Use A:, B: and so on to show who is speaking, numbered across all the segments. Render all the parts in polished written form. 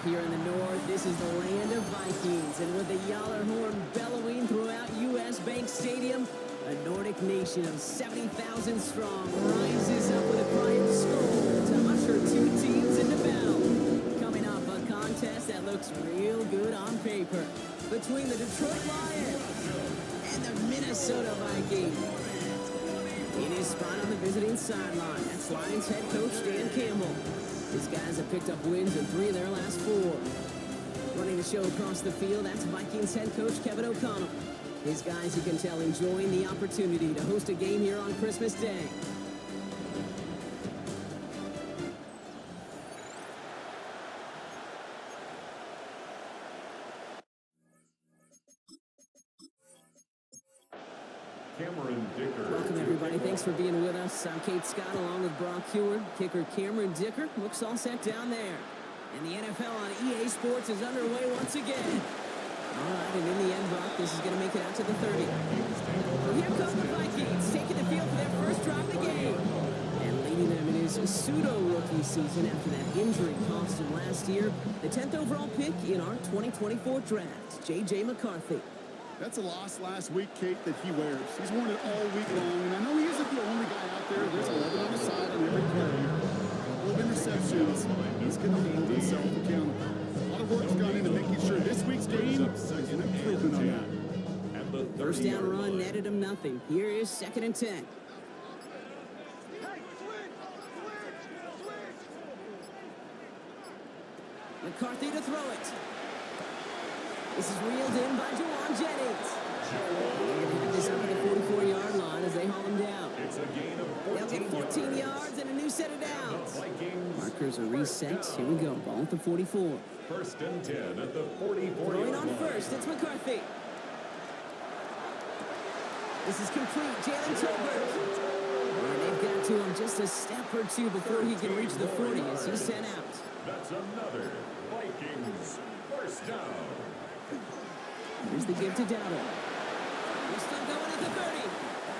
A: Here in the north, this is the land of Vikings, and with the Yaller horn bellowing throughout U.S. Bank Stadium, a Nordic nation of 70,000 strong rises up with a cry of skull to usher two teams into battle. Coming up, a contest that looks real good on paper between the Detroit Lions and the Minnesota Vikings. In his spot on the visiting sideline, that's Lions head coach Dan Campbell. These guys have picked up wins in 3 of their last 4. Running the show across the field, that's Vikings head coach Kevin O'Connell. His guys, you can tell, enjoying the opportunity to host a game here on Christmas Day. Welcome, everybody. Thanks for being with us. I'm Kate Scott along with Brock Heward. Kicker Cameron Dicker looks all set down there. And the NFL on EA Sports is underway once again. All right, and in the end, Brock, this is going to make it out to the 30. Well, here come the Vikings, taking the field for their first drive of the game. And leading them in his pseudo-rookie season after that injury cost him last year. The 10th overall pick in our 2024 draft, J.J. McCarthy.
B: That's a loss last week, Kate, that he wears. He's worn it all week long, and I know he isn't the only guy out there. There's 11 on the side on every carry. A couple of interceptions. He's going to hold himself accountable. A lot of work's gone into making sure this week's game is an improvement on that.
A: First down run netted him nothing. Here is 2nd and 10. McCarthy to throw it. This is reeled in by Juwan Jennings. They're going to have this up at the 44-yard line as they haul him down. They'll get 14 yards and a new set of downs. Markers are reset. Here we go. Ball at the 44.
C: 1st and 10 at the 44.
A: Going on first, it's McCarthy. This is complete. Jalen Tolbert. And they've got to him just a step or two before he can reach the 40 as he's sent out.
C: That's another Vikings 1st down.
A: Here's the give to Dowdle. He's still going at the 30.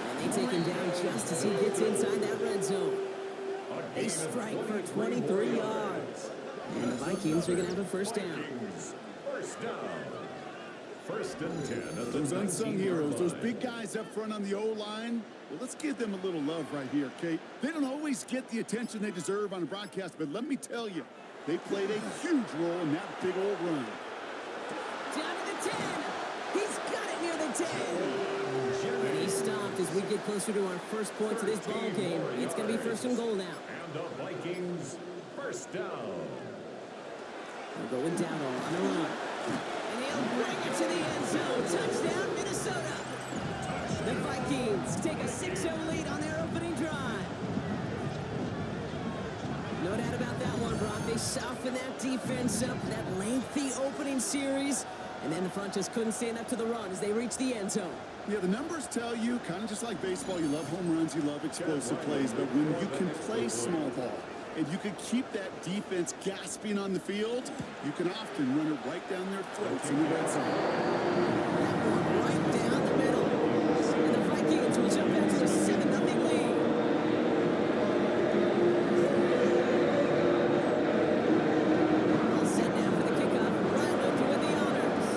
A: And they take him down just as he gets inside that red zone. They strike for 23 yards. And the Vikings are going to have a 1st down.
C: 1st down. 1st and 10 at the
B: Those unsung heroes, those big guys up front on the O-line, well, let's give them a little love right here, Kate. They don't always get the attention they deserve on a broadcast, but let me tell you, they played a huge role in that big old run.
A: Down to the 10. He's got it near the 10. And he stopped as we get closer to our first point to this ball game. It's going to be 1st and goal now.
C: And the Vikings 1st down.
A: We'll go with Dowdle on the run. And he'll bring it to the end zone. Touchdown, Minnesota. The Vikings take a 6-0 lead on their opening drive. No doubt about that one, Brock. They softened that defense up, that lengthy opening series. And then the front just couldn't stand up to the run as they reached the end zone.
B: Yeah, the numbers tell you, kind of just like baseball, you love home runs, you love explosive plays, but when you can play small ball and you can keep that defense gasping on the field, you can often run it right down their throats in the red zone.
A: That one right down the middle. And the Vikings will jump back to a 7-0 lead. All set now for the kickoff. Ryan Oakley with the honors.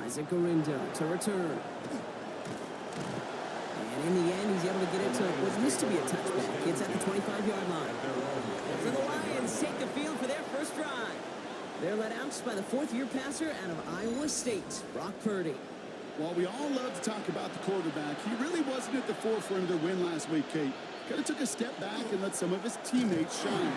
A: Isaac Gorindo to return. And in the end, he's able to get it to what used to be a touchback. It's at the 25-yard line. So the Lions take the field for their first drive. They're led out by the 4th-year passer out of Iowa State, Brock Purdy.
B: While we all love to talk about the quarterback, he really wasn't at the forefront of their win last week, Kate. Kind of took a step back and let some of his teammates shine.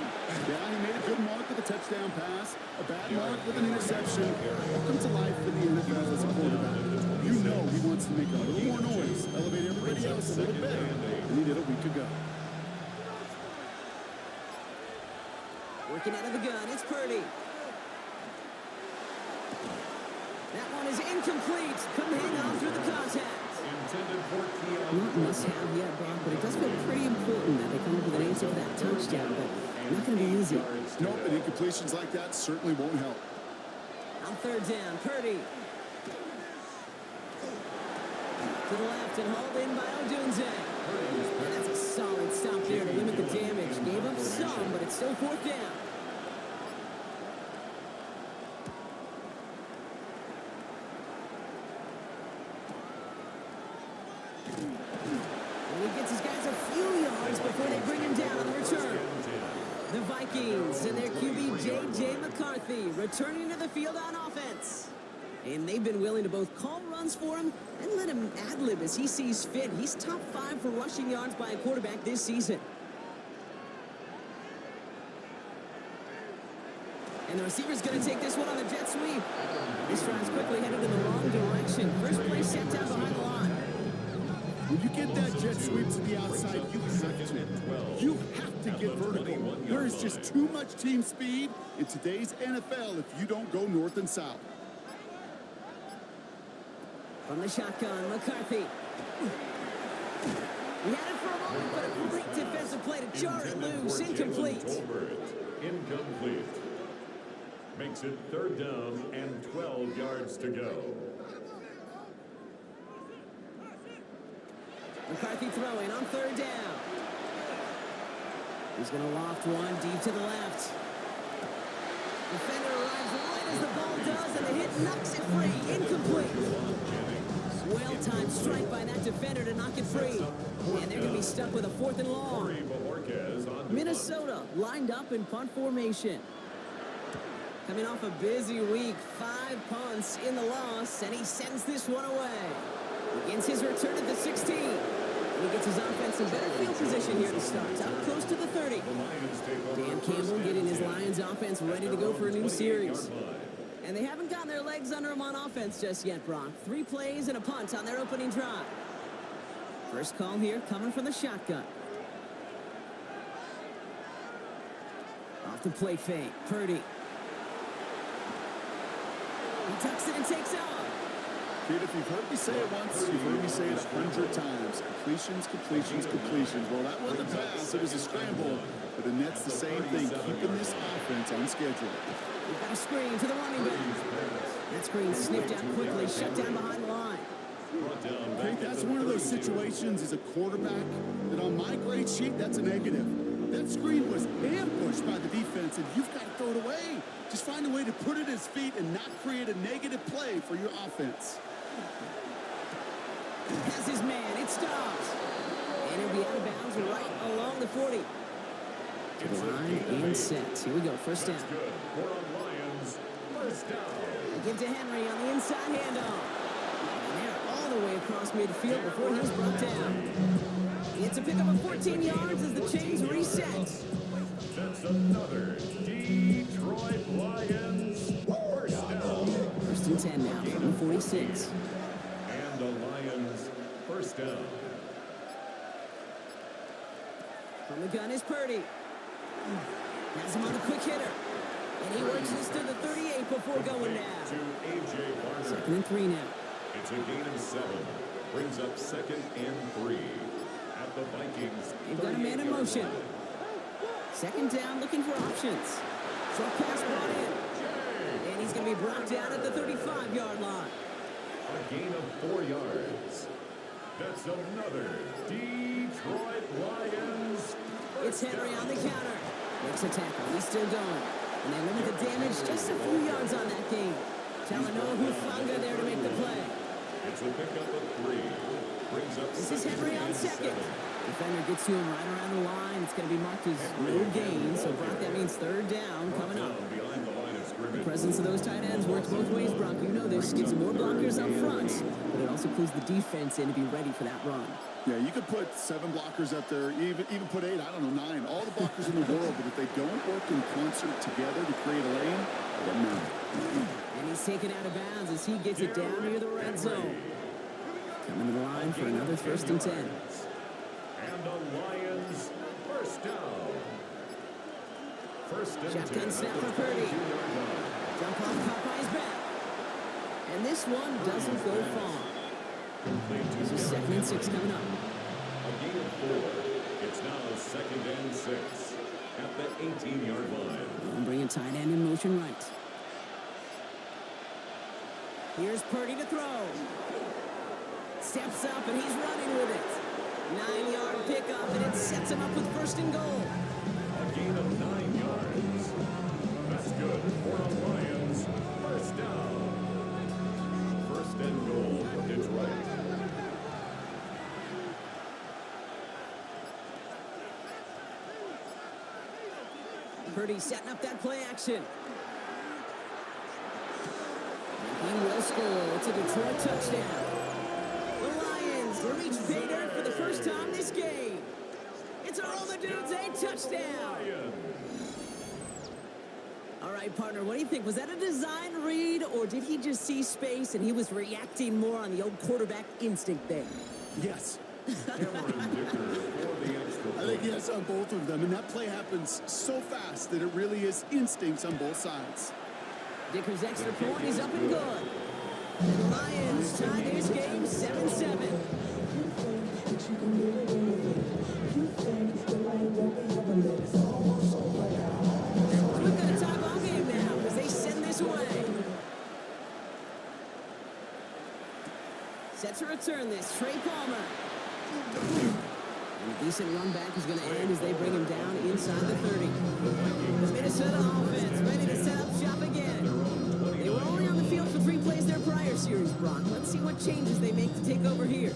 B: Yeah, he made a good mark with a touchdown pass, a bad mark with an interception. Welcome to life for the NFL as a quarterback. You know he wants to make a little more noise, elevate everybody else a little bit, and he did a week ago.
A: Working out of the gun, it's Purdy. That one is incomplete. Couldn't hang on through the contact. Not must-have yet, Brock, but it does feel pretty important that they come up with an answer for that touchdown, but not going to be easy.
B: Nope, and incompletions like that certainly won't help.
A: On 3rd down, Purdy. To the left and hauled in by Odunze. And that's a solid stop there to limit the damage. Gave up some, but it's still fourth down. And he gets his guys a few yards before they bring him down on the return. The Vikings and their QB J.J. McCarthy returning to the field on offense. And they've been willing to both call runs for him and let him ad-lib as he sees fit. He's top 5 for rushing yards by a quarterback this season. And the receiver's going to take this one on the jet sweep. This drive's quickly headed in the wrong direction. First play set down behind the line.
B: When you get that jet sweep to the outside, you have to get vertical. There is just too much team speed in today's NFL if you don't go north and south.
A: From the shotgun, McCarthy. He had it for a moment, but a great defensive play to jar it loose. Incomplete.
C: Incomplete. Makes it third down and 12 yards to go.
A: McCarthy throwing on third down. He's going to loft one deep to the left. Defender arrives right as the ball does, and the hit knocks it free. Incomplete. Well-timed strike by that defender to knock it free. And they're going to be stuck with a 4th and long. Minnesota lined up in punt formation. Coming off a busy week, 5 punts in the loss, and he sends this one away. Begins his return at the 16. And he gets his offense in better field position here to start, up close to the 30. Dan Campbell getting his Lions offense ready to go for a new series. And they haven't gotten their legs under him on offense just yet, Brock. 3 plays and a punt on their opening drive. First call here coming from the shotgun. Off the play fake, Purdy. He tucks it and takes off.
B: Kid, if you've heard me say it once, you've heard me say it 100 times. Completions, completions, completions. Well, that wasn't a pass. It was a scramble. But the Nets the same thing, keeping this offense on schedule.
A: We've got a screen to the running back. That screen sniffed out quickly, shut down behind the line.
B: Okay, that's one of those situations as a quarterback that on my grade sheet, that's a negative. That screen was ambushed by the defense, and you've got to throw it away. Just find a way to put it at his feet and not create a negative play for your offense.
A: Has his man, it stops. And he'll be out of bounds right along the 40. To the line and set. Here we go, first down.
C: First down.
A: Give to Henry on the inside handoff. And they're all the way across midfield before he's brought down. It's a pickup of 14 yards as the chains reset.
C: That's another Detroit Lions first down.
A: First and 10 now from the 46.
C: And the Lions first down.
A: From the gun is Purdy. Has him on the quick hitter. And he works this to the 38 before going down.
C: To A.J. Barner.
A: Second and 3 now.
C: It's a gain of 7. Brings up second and 3. At the Vikings.
A: They've got a man in motion. Second down, looking for options. Short pass brought in. And he's going to be brought down at the 35-yard line.
C: A gain of 4 yards. That's another Detroit Lions.
A: It's Henry on the counter. Makes a tackle. He's still going. And they limit the damage just a few yards on that game. Talanoa Hufanga there to make the play.
C: It's a pickup of 3. Brings up
A: This is Henry on second. Defender gets to him right around the line. It's going to be marked as no gain. So, Brock, that means third down coming up.
C: Behind the line of
A: The
C: scrimmage.
A: presence of those tight ends works both ways, Brock. You know this. Gives more blockers up front, but it also clues the defense in to be ready for that run.
B: Yeah, you could put 7 blockers up there, even put 8, I don't know, 9, all the blockers in the world, but if they don't work in concert together to create a lane, it doesn't matter.
A: And he's taken out of bounds as he gets it down near the red zone. Coming to the line for another first and 10.
C: And the Lions first down. First and 10.
A: Shotgun snap for Purdy. Jump off caught by his back. And this one doesn't go far. This is second and 6 coming up.
C: A gain of 4. It's now second and 6 at the 18-yard line.
A: And bringing tight end in motion right. Here's Purdy to throw. Steps up and he's running with it. 9-yard pickup, and it sets him up with first and goal.
C: A gain of 9 yards. That's good for the Lions. First down. First and goal for Detroit.
A: Purdy setting up that play action. And he will score. It's a Detroit touchdown. The Lions reach pay dirt for the first time this game. It's a roll the dudes, a touchdown. All right, partner, what do you think? Was that a design read, or did he just see space and he was reacting more on the old quarterback instinct there?
B: Yes.
C: Cameron Dicker for the extra
B: I think
C: point.
B: yes on both of them, and that play happens so fast that it really is instincts on both sides.
A: Dicker's extra point is up and good. And the Lions tie this game 7-7. We've got a tie ball game now as they send this away. Set to return this, Trey Palmer. And a decent run back is going to end as they bring him down inside the 30. The Minnesota offense ready to set up shop again. They were only on the field for 3 plays their prior series, Brock. Let's see what changes they make to take over here.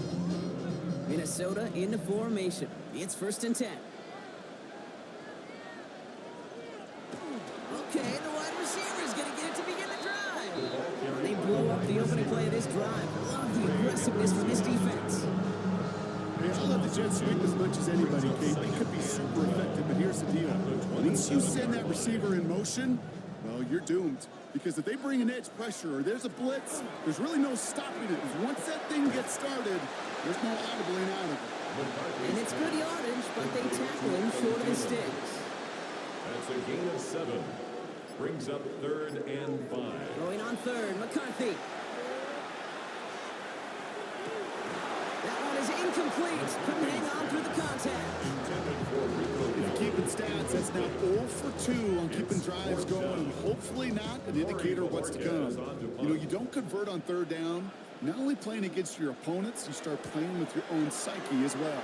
A: Minnesota into formation. It's first and 10. Okay, the wide receiver is going to get it to begin the drive. They blow up the opening play of this drive. Love the aggressiveness from this defense.
B: I'll let the Jets sweep as much as anybody, Kate. They could be super effective, but here's the deal. Once you send that receiver in motion, well, you're doomed. Because if they bring an edge pressure or there's a blitz, there's really no stopping it. Because once that thing gets started, there's no audibling out of it.
A: And it's good yardage, but they tackle him short of the sticks.
C: That's a gain of 7. Brings up 3rd and 5.
A: Going on third, McCarthy. That one is incomplete. Couldn't hang on through the contact.
B: If you're keeping stats, that's now 0 for 2 on keeping drives going. Hopefully not an indicator of what's to come. You know, you don't convert on 3rd down. Not only playing against your opponents, you start playing with your own psyche as well.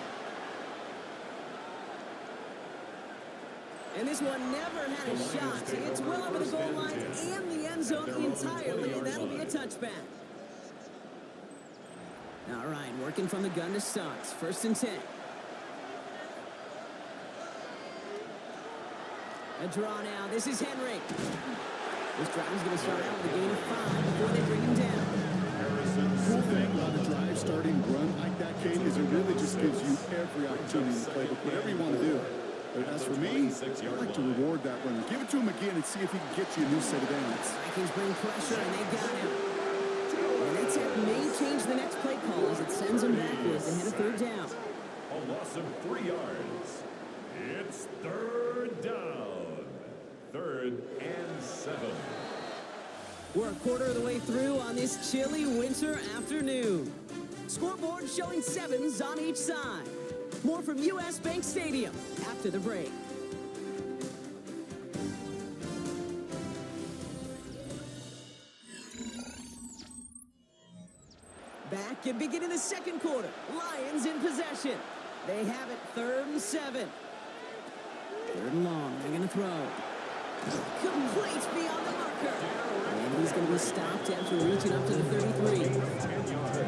A: And this one never had a shot. It's well over the goal line and the end zone entirely, and that'll be a touchback. All right, working from the gun to start. First and 10. A draw now. This is Henry. This drive is going to start out with a gain of 5 before they bring him down.
B: Cool thing about a drive starting run like that, Kate, is it really just gives you every opportunity to play whatever you want to do. But as for me, I like to reward that runner. Give it to him again and see if he can get you a new set of downs.
A: Vikings bring pressure, and they got him. And that tech may change the next play call as it sends him backwards ahead of 3rd down.
C: A loss of 3 yards. It's 3rd down. 3rd and 7.
A: We're a quarter of the way through on this chilly winter afternoon. Scoreboard showing 7s on each side. More from US Bank Stadium after the break. Back and beginning the second quarter. Lions in possession. They have it 3rd and 7. 3rd and long. They're going to throw. Complete beyond the marker. And he's going to be stopped after reaching up to the 33.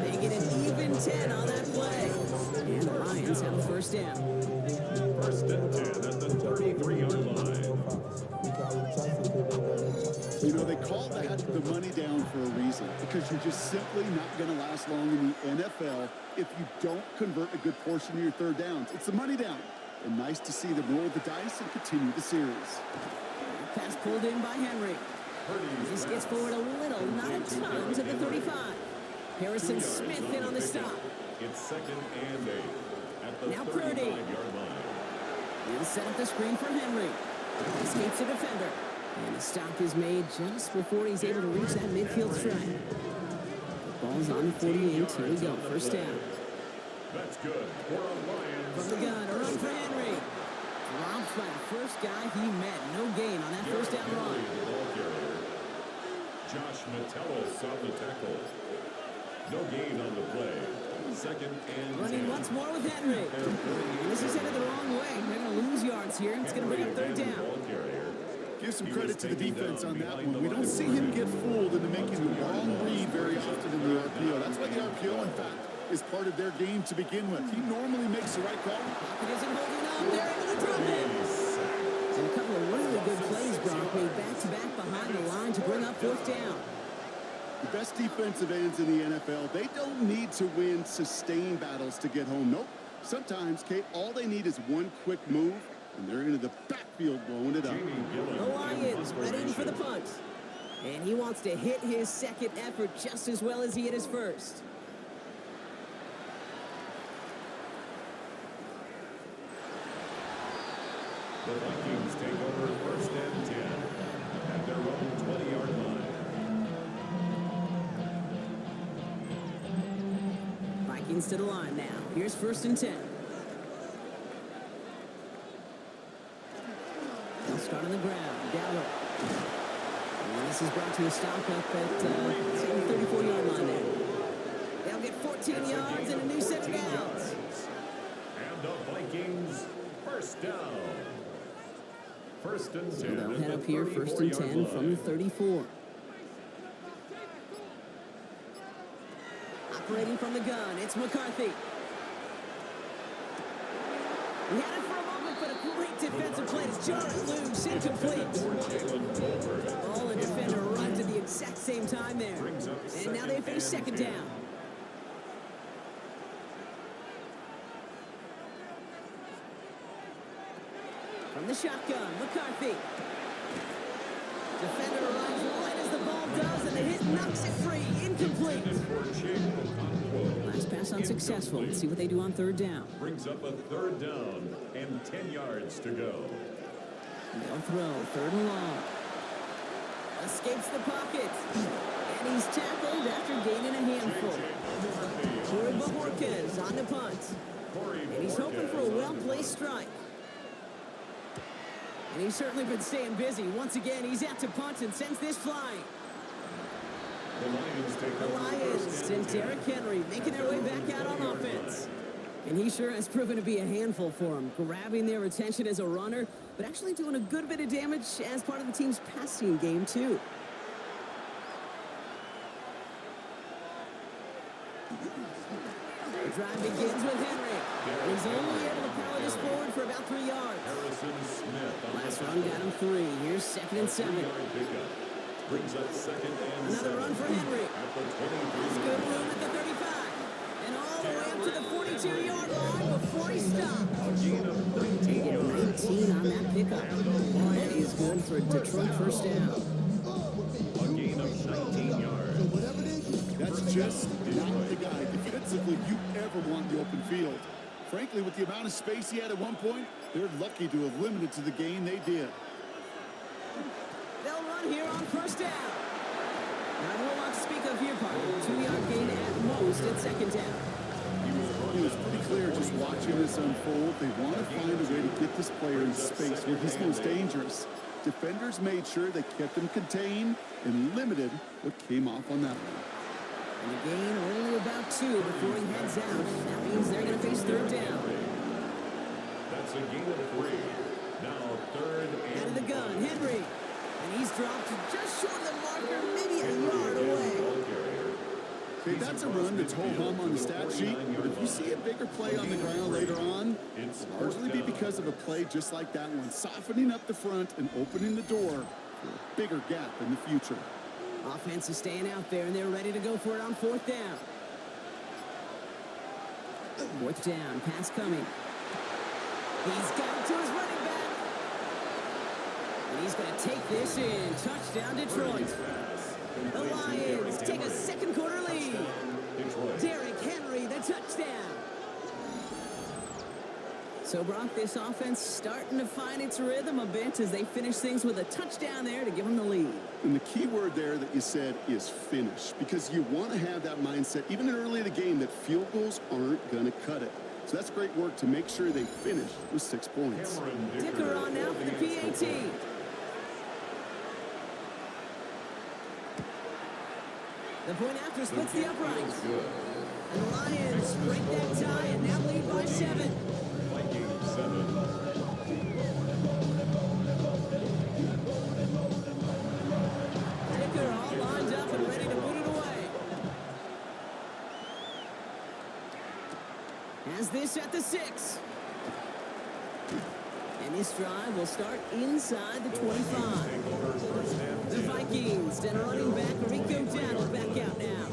A: They get an even 10 on that play. And the Lions have a first down.
C: First and 10 at the 33-yard line.
B: You know, they call that the money down for a reason, because you're just simply not going to last long in the NFL if you don't convert a good portion of your 3rd downs. It's the money down. And nice to see them roll the dice and continue the series.
A: Pass pulled in by Henry. This gets forward a little, not a ton, to the 35. Harrison Smith in on the stop.
C: It's 2nd and 8 at the
A: Now Purdy.
C: 35-yard line.
A: He'll set up the screen for Henry. Escapes the defender. And the stop is made just before he's able to reach that midfield strike. The ball's on the 48. Here we go. First down.
C: That's good for a Lions.
A: From the gun, a run for Henry. Dropped by the first guy he met. No gain on that first down run.
C: The ball carrier. Josh Metellus on the tackle. No gain on the play. second and
A: Running
C: 10.
A: once more with Henry. And this is headed the wrong way. They're going to lose yards here. It's going to bring up third down.
C: Ball carrier.
B: Give some
C: He
B: credit
C: was
B: to the
C: taken
B: defense
C: down
B: on that
C: behind
B: one.
C: the
B: We don't
C: line of
B: see him
C: scrimmage.
B: get fooled into making the
C: 2-yard
B: wrong
C: ball.
B: read very often in the RPO. That's why the RPO, in fact, is part of their game to begin with. He normally makes the right call.
A: Pocket isn't holding up. They're able to drop it. And a couple of really good plays, Brock, made back-to-back behind the line to bring up fourth down.
B: The best defensive ends in the NFL, they don't need to win sustained battles to get home. Nope. Sometimes, Kate, all they need is one quick move, and they're into the backfield blowing it up.
A: The Lions ready for the punt. And he wants to hit his second effort just as well as he hit his first.
C: The Vikings take over first and 10 at their own 20-yard line.
A: Vikings to the line now. Here's first and 10. They'll start on the ground. Gallup. And this is brought to a stop up at the 34-yard line there. They'll get 14 yards and a new set of downs.
C: And the Vikings first down. First and 10.
A: So they'll
C: at
A: head
C: the
A: up here first and 10
C: 34-yard
A: from the
C: line.
A: 34. Operating from the gun, it's McCarthy. He had it for a moment, but a great defensive play to jar it loose, incomplete. Ball and defender arrived at the exact same time there. And now they face second down. From the shotgun, McCarthy. Defender arrives right as the ball does, and the hit knocks it free. Incomplete. Last pass unsuccessful. Let's see what they do on third down.
C: Brings up a third down and 10 yards to go.
A: They'll throw, third and long. Escapes the pocket. And he's tackled after gaining a handful. Corey Bojorquez on the punt. And he's hoping for a well-placed strike. And he's certainly been staying busy. Once again, he's out to punt and sends this flying.
C: The Lions take
A: The
C: over
A: Lions
C: first
A: and
C: and 10.
A: Derrick Henry making their way back out on offense. And he sure has proven to be a handful for him, grabbing their attention as a runner, but actually doing a good bit of damage as part of the team's passing game, too. The drive begins with Henry. And he's only able to power this forward for about 3 yards.
C: Harrison Smith on
A: Last
C: the
A: run got him 3. Here's second and 7.
C: 3-yard pickup. Brings up second and
A: Another
C: 7
A: run for Henry.
C: at the
A: That's
C: 23.
A: good room at the 35. And all the way up to the 42-yard line before he stops.
C: A gain of 19
A: Get
C: yards.
A: 19 on that pickup. That is good for a Detroit first down.
C: A gain of 19 yards.
B: That's just not the guy defensively you ever want in the open field. Frankly, with the amount of space he had at one point, they're lucky to have limited to the gain they did.
A: They'll run here on first down. Not a whole lot to speak of here, Parker. 2-yard gain at most at second down.
B: It was pretty clear just watching this unfold. They want to find a way to get this player in space where he's most dangerous. Defenders made sure they kept him contained and limited what came off on that one.
A: And the gain only about 2 before he heads out. That means they're going to face third down.
C: That's a gain of 3. Now third and
A: Out of the gun, Henry. And he's dropped just short of the marker, maybe a yard away.
C: ball carrier.
B: Okay, that's a run that's whole hum on the stat sheet, but if you see a bigger play on the ground later on,
C: It's
B: it'll largely be because of a play just like that one, softening up the front and opening the door for a bigger gap in the future.
A: Offense is staying out there, and they're ready to go for it on fourth down. Fourth down, pass coming. He's got it to his running back. And he's going to take this in. Touchdown, Detroit. The Lions take a second quarter lead.
C: Detroit.
A: Derrick Henry, the touchdown. So, Brock, this offense starting to find its rhythm a bit as they finish things with a touchdown there to give them the lead.
B: And the key word there that you said is finish, because you want to have that mindset, even early in the game, that field goals aren't going to cut it. So that's great work to make sure they finish with 6 points.
C: Cameron
A: Dicker on now for the PAT. The point after splits the uprights.
C: Good.
A: And the Lions break that tie and now lead by 7.
C: Vikings 7.
A: Dicker all lined up and ready to put it away. Has this at the 6. And this drive will start inside the 25.
C: Take over first and
A: The
C: 10.
A: Vikings and running back Rico Dowdle back out now.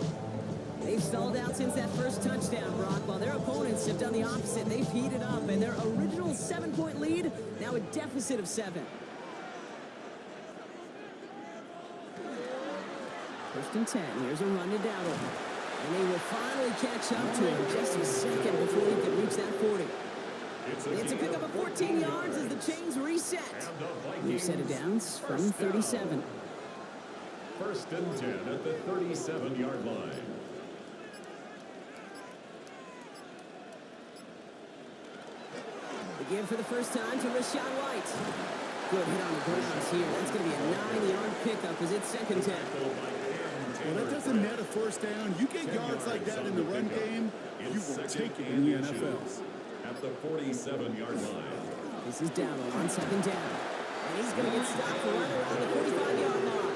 A: They've stalled out since that first touchdown, Brock, while their opponents have done the opposite. They've heated up, and their original 7-point lead, now a deficit of 7. First and 10. Here's a run to Dowdle. And they will finally catch up to him just a second before he can reach that 40. It's a pickup of 14 yards as the chains reset. New set of downs from 37.
C: First and 10 at the 37-yard line.
A: Again for the first time to Rashawn White. Good hit on the grounds here. That's going to be a 9-yard pickup as it's second 10.
B: Well, that doesn't net a first down. You get yards like that in the run game, you will take it in the NFL.
C: At the 47-yard line.
A: This is Dowdle on second down. And he's going to get stopped right around the 45-yard line.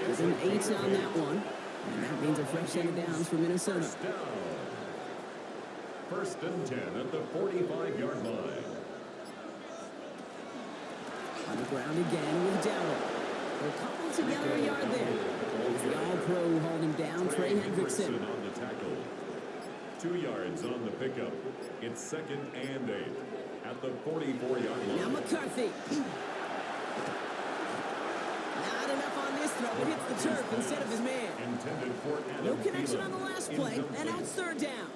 A: There's an 8 on that one. And that means a fresh set of downs for Minnesota.
C: First down. First and 10 at the 45-yard line.
A: On the ground again with Dowdle. They're coupled together a yard there. It's the all-pro holding him down, Trey Hendrickson.
C: on the tackle. 2 yards on the pickup. It's second and 8 at the 44-yard line.
A: Now McCarthy. Not enough on this throw. It hits the turf instead of his man.
C: Intended for Adam
A: No connection
C: Thielen.
A: on the last play, and now it's third down.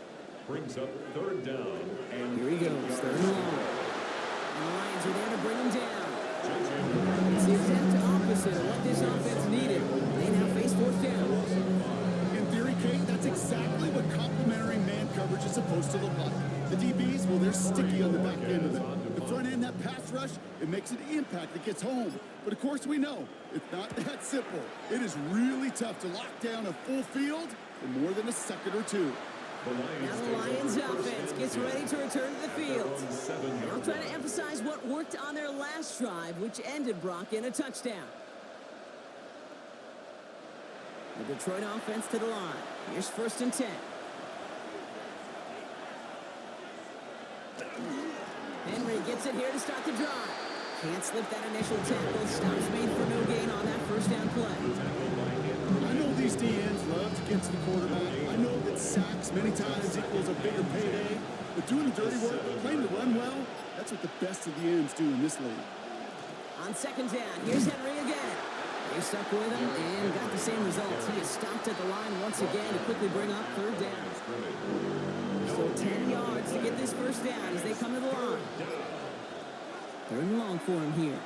C: Brings up third down. And
A: Here he goes, third and long. And the Lions are there to bring him down.
C: Judging.
A: It's the exact opposite of what this offense needed. They now face fourth down.
B: In theory, Kate, that's exactly what complementary man coverage is supposed to look like. The DBs, well, they're sticky on the back end of it. The front end, that pass rush, it makes an impact that gets home. But of course we know, it's not that simple. It is really tough to lock down a full field for more than a second or two.
A: Now the Lions offense gets ready to return to the field. They'll try to emphasize what worked on their last drive, which ended, Brock, in a touchdown. The Detroit offense to the line. Here's first and 10. Henry gets it here to start the drive. Can't slip that initial tackle. Stops made for no gain on that first down play.
B: I know these DNs love to get to the quarterback. I know that sacks many times equals a bigger payday. But doing the dirty work, playing to run well, that's what the best of the ends do in this league.
A: On second down, here's Henry again. They stuck with him and got the same results. He is stopped at the line once again to quickly bring up third down. So 10 yards to get this first down as they come to the line. Third and long for him here.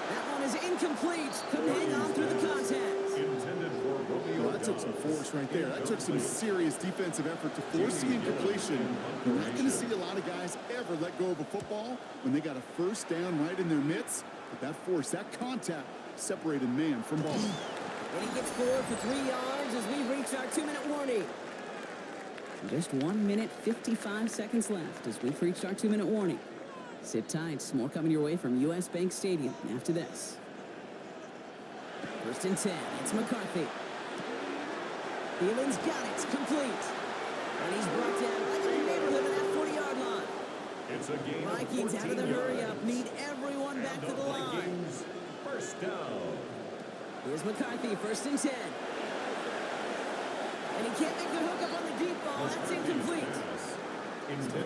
A: That one is incomplete. Couldn't hang on through the contact.
C: Intended for Romeo.
B: Well, that took some force right there. That took some serious defensive effort to force the incompletion. You're not going to see a lot of guys ever let go of a football when they got a first down right in their midst. But that force, that contact, separated man from ball.
A: And he gets forward for 3 yards as we reach our 2-minute warning. Just 1 minute, 55 seconds left as we've reached our 2-minute warning. Sit tight. More coming your way from US Bank Stadium after this. First and 10. It's McCarthy. Thielen's got it. Complete. And he's brought down right in the neighborhood of that 40-yard line.
C: It's a gain of
A: Vikings out of the
C: 14
A: hurry
C: yards.
A: up. Need everyone back to the line.
C: Vikings first down.
A: Here's McCarthy. First and 10. And he can't make the hook up on the deep ball. That's incomplete.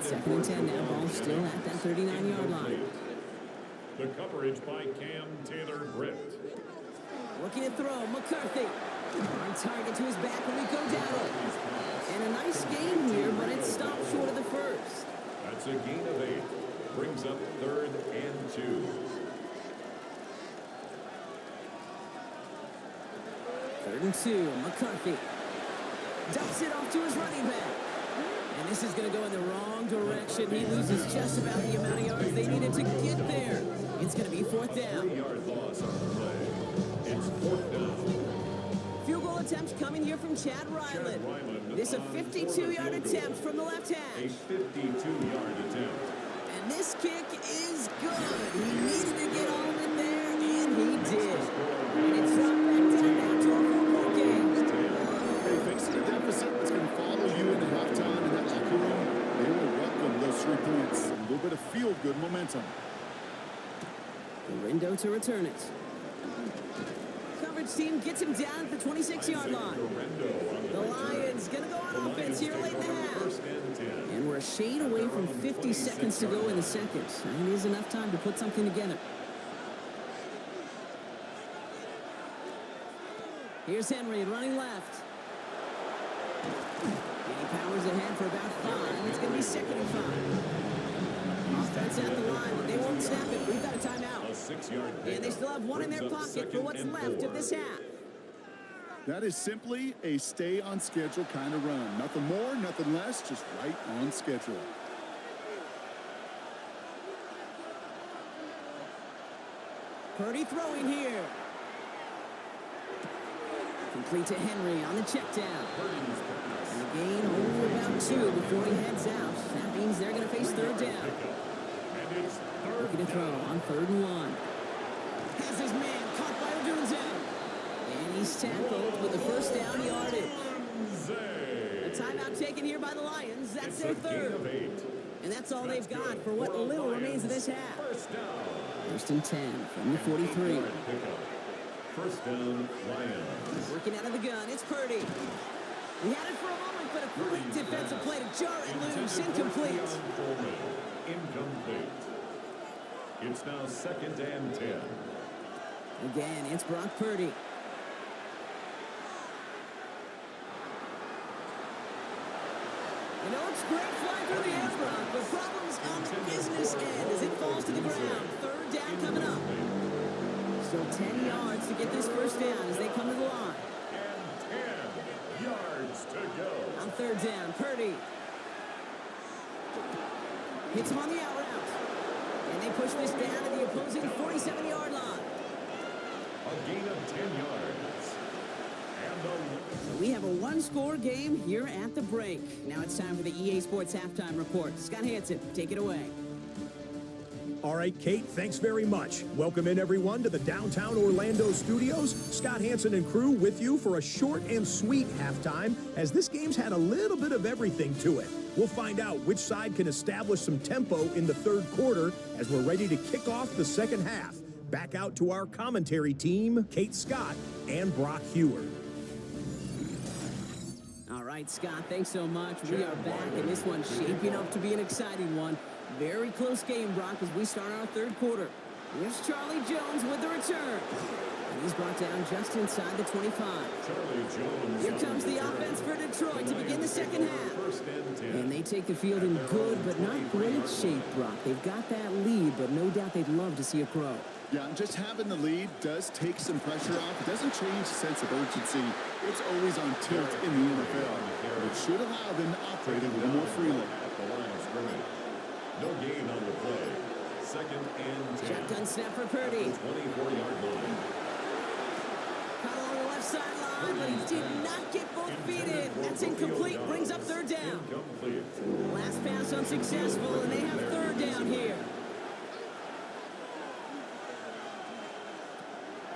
A: Second and 10 now. Ball still at that 39-yard line.
C: The coverage by Cam Taylor-Britt.
A: Looking to throw. McCarthy. On target to his back when we go down. And a nice game here, but it stopped short of the first.
C: That's a gain of 8. Brings up third and 2.
A: Third and 2. McCarthy dumps it off to his running back. And this is going to go in the wrong direction. He loses just about the amount of yards they needed to get there. It's going to be fourth down.
C: 3-yard loss on the play. It's fourth down.
A: Field goal attempts coming here from Chad Ryland. This a 52-yard attempt from the left
C: A
A: hash.
C: 52-yard attempt.
A: And this kick is good. He needed to get all of it there, and he did. And it's dropped back down now to a 4-point game.
B: Hey, facing a deficit that's going to follow you into halftime in that locker room, they will welcome those 3 points. A little bit of feel-good momentum.
A: Rindo to return it. Coverage team gets him down at the 26-yard line. The Lions going to go on offense here late in the half. And we're a shade away from 50 seconds to go in the second. And it is enough time to put something together. Here's Henry running left. And he powers ahead for about 5. It's going to be 2nd and 5. Offense at the line, but they won't snap it. We've got a timeout.
C: A 6-yard
A: And they still have one in their pocket for what's left of this half.
B: That is simply a stay-on-schedule kind of run. Nothing more, nothing less, just right on schedule.
A: Purdy throwing here. Complete to Henry on the check down. And the gain only about 2 before he heads out. That means they're going to face 3rd down. Looking to throw on 3rd and 1. Has his man caught by Odunze. And he's tackled with the first down yardage. A timeout taken here by the Lions. That's their 3rd. And that's all they've got for what little remains of this half. 1st and 10 from the 43.
C: First down, Lions.
A: Working out of the gun, it's Purdy. He had it for a moment, but a great defensive play to jar it loose. Incomplete.
C: Incomplete. It's now 2nd and 10.
A: Again, it's Brock Purdy. You know, it's great flying through the air, Brock, but problems on the business end as it falls to the ground. 3rd down coming up. Still 10 yards to get this first down as they come to the line.
C: And 10 yards to go.
A: On 3rd down, Purdy. Hits him on the out route. And they push this down to the opposing 47-yard line.
C: A gain of 10 yards. And
A: We have a one-score game here at the break. Now it's time for the EA Sports Halftime Report. Scott Hansen, take it away.
D: All right, Kate, thanks very much. Welcome in, everyone, to the downtown Orlando studios. Scott Hansen and crew with you for a short and sweet halftime, as this game's had a little bit of everything to it. We'll find out which side can establish some tempo in the 3rd quarter as we're ready to kick off the 2nd half. Back out to our commentary team, Kate Scott and Brock Hewer.
A: All right, Scott, thanks so much. We are back, and this one's shaping up to be an exciting one. Very close game, Brock, as we start our 3rd quarter. Here's Charlie Jones with the return. And he's brought down just inside the 25.
C: Charlie Jones.
A: Here comes the offense for Detroit to begin the 2nd half. And they take the field in good but not great shape, Brock. They've got that lead, but no doubt they'd love to see it grow.
B: Yeah, and just having the lead does take some pressure off. It doesn't change the sense of urgency. It's always on tilt in the NFL. But it should allow them to operate a little more freely.
C: At the line of scrimmage. No gain on the play. 2nd and 10.
A: Shotgun snap for Purdy.
C: 24-yard line.
A: Caught along the left sideline, but he did not get both feet in. That's incomplete. Brings up 3rd down.
C: Incomplete.
A: Last pass unsuccessful, and they have 3rd down here.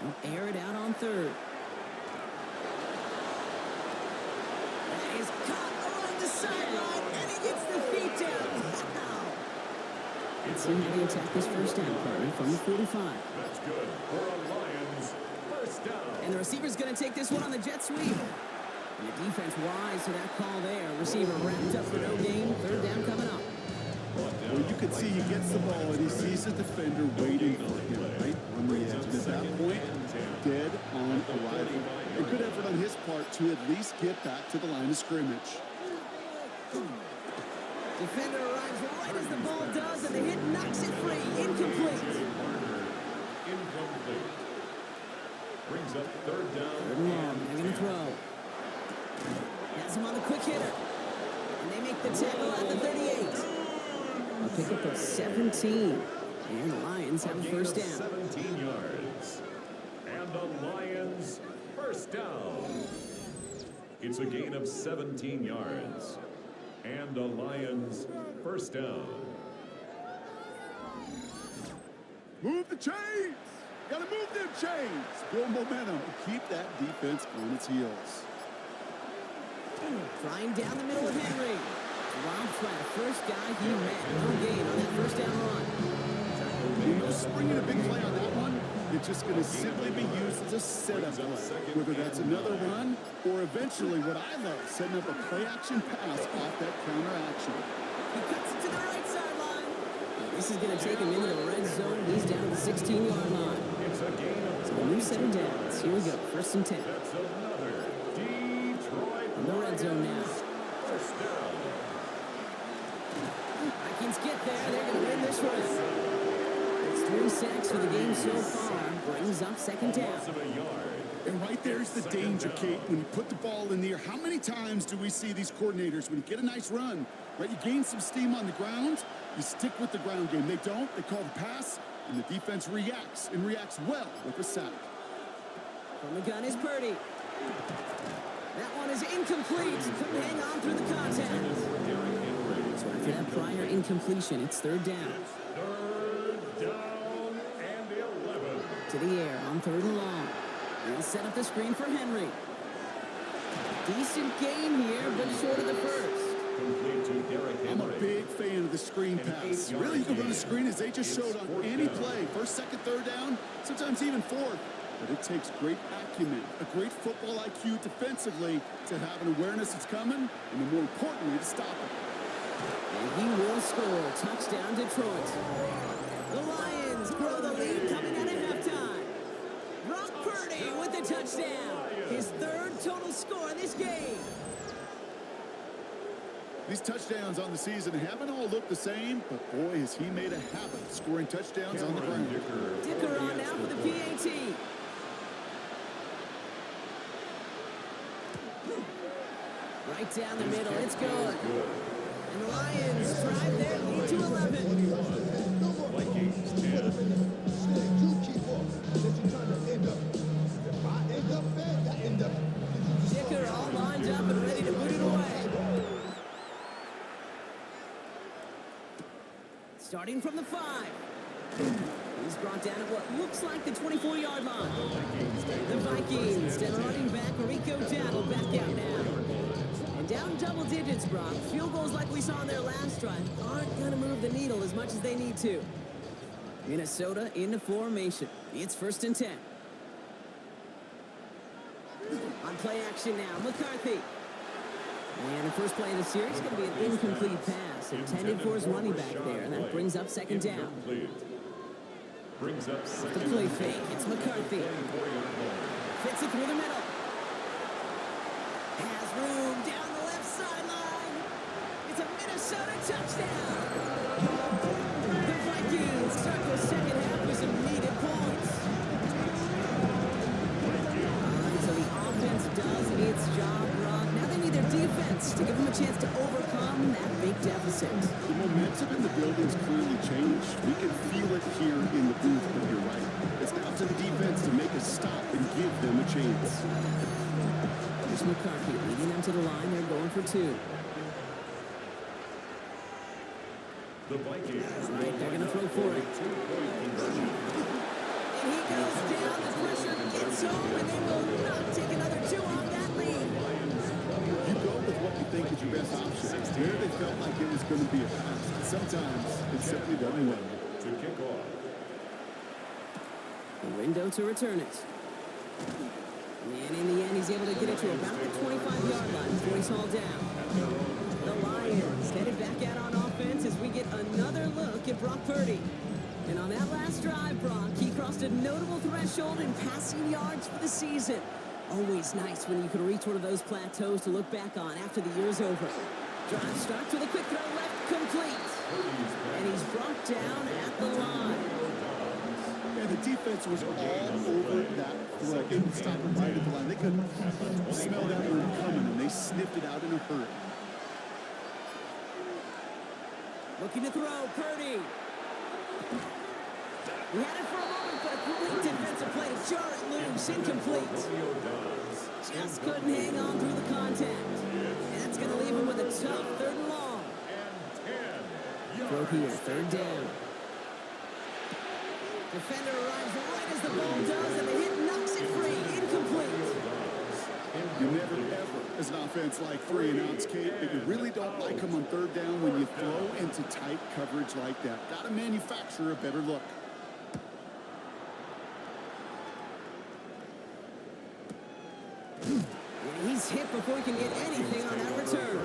A: They'll air it out on 3rd. That is caught along the sideline, and he gets the feet down. Wow. Let's see how they attack this first down, Purdy, from the 45.
C: That's good for a Lions first down.
A: And the receiver's going to take this one on the jet sweep. And the defense wise to that call there. Receiver wrapped up for no gain. 3rd down coming up.
B: Well, you can see he gets the ball and he sees the defender waiting for him right on the edge. And at that point, dead on arrival. A good effort on his part to at least get back to the line of scrimmage.
A: Defender arrives right as the ball does, and the hit knocks it free. Incomplete.
C: Incomplete. Brings up 3rd down.
A: 3rd and long. They're going to throw. Has him on the quick hitter. And they make the tackle at the 38. A pickup of 17. And the Lions have a first down.
C: 17 yards. And the Lions first down. It's a gain of 17 yards. And a Lions first down.
B: Move the chains! Gotta move them chains! Build momentum. Keep that defense on its heels.
A: Flying down the middle of Henry. Rob flat, first guy he met. No gain on that first down run.
B: No springing a big play on that one. It's just going to simply be used as a setup play. Whether that's another run or eventually what I love, setting up a play-action pass off that counter-action.
A: He cuts it to the right sideline. This is going to take him into the red zone. He's down to the 16-yard line.
C: It's a gain of
A: So a new set of downs. Here we go, first and 10.
C: That's another Detroit
A: In the red zone now.
C: first down.
A: Vikings get there. They're going to win this one. It's 3 sacks for the game so far. Brings up second down.
C: Loss of a yard.
B: And right there's the danger, Kate. When you put the ball in the air, how many times do we see these coordinators, when you get a nice run, right, you gain some steam on the ground, you stick with the ground game. They don't. They call the pass, and the defense reacts, and reacts well with a sack.
A: From the gun is Purdy. That one is incomplete. Couldn't hang on through the contact. So after that prior incompletion, it's third down.
C: Third down and 11.
A: To the air on third and long. They'll set up the screen for Henry. Decent gain here, but short of the first.
C: Complete to Derrick
B: I'm a
C: Henry.
B: big fan of the screen pass. Really, you can run a screen as they just showed on any play. First, second, third down, sometimes even fourth. But it takes great acumen, a great football IQ defensively to have an awareness it's coming, and more importantly, to stop it.
A: And he will score. Touchdown, Detroit. The Lions grow the lead coming out of halftime. Brock Purdy with the touchdown. His third total score in this game.
B: These touchdowns on the season haven't all looked the same, but boy, has he made a habit of scoring touchdowns on the ground.
A: Dicker on now for the PAT. Right down the middle, it's good. And the Lions drive their lead to 11.
C: Vikings 10.
A: Dicker all lined up and ready to put it away. Starting from the 5. He's brought down at what looks like the 24-yard line. The Vikings, and running back Rico Dowdle back out now. And down double digits, Brock. Field goals like we saw in their last drive aren't going to move the needle as much as they need to. Minnesota into formation. It's first and 10. On play action now, McCarthy. And the first play of the series is going to be an incomplete pass intended for his running back there, and that brings up second down.
C: Brings up
A: The
C: second.
A: play fake, it's McCarthy. Fits it through the middle. Has room down the left sideline. It's a Minnesota touchdown. The Vikings start the second half with some needed points. So the offense does its job, Rob. Now they need their defense to give them a chance to overcome that big deficit.
B: The momentum in the building's clearly changed. We can feel it here in the booth, but you're right. It's now to the defense to make a stop and give them a chance.
A: Here's McCarthy leading them to the line. They're going for 2.
C: The Vikings.
A: Right, they're going to throw for it.
C: Two-point conversion.
A: And he goes down. The pressure gets home, and they will not take another 2 off that lead.
B: You go with what you think is your best option. There they felt like it was going to be a pass. Sometimes it simply doesn't work.
C: To kick off.
A: The window to return it. And in the end, he's able to get it to about the 25-yard line before he's hauled down. The Lions headed back out on offense as we get another look at Brock Purdy. And on that last drive, Brock, he crossed a notable threshold in passing yards for the season. Always nice when you can reach one of those plateaus to look back on after the year's over. Drive starts with a quick throw left, complete. And he's brought down at the line.
B: And the defense was all over that throw. They would stop him right at the line. They could smell that one coming, and they sniffed it out in a hurry.
A: Looking to throw, Purdy. He had it for a moment, but a great defensive play to jar it loose, incomplete. just couldn't hang on through the contact. And that's going to leave him with a tough 3rd and long. Throw here, 3rd down. Defender arrives right as the ball does, and the hit knocks it free. Incomplete.
B: You never, ever, as an offense, like 3 and outs, Kate, but you really don't like them on 3rd down when you throw into tight coverage like that. Got to manufacture a better look.
A: He's hit before he can get anything on that return.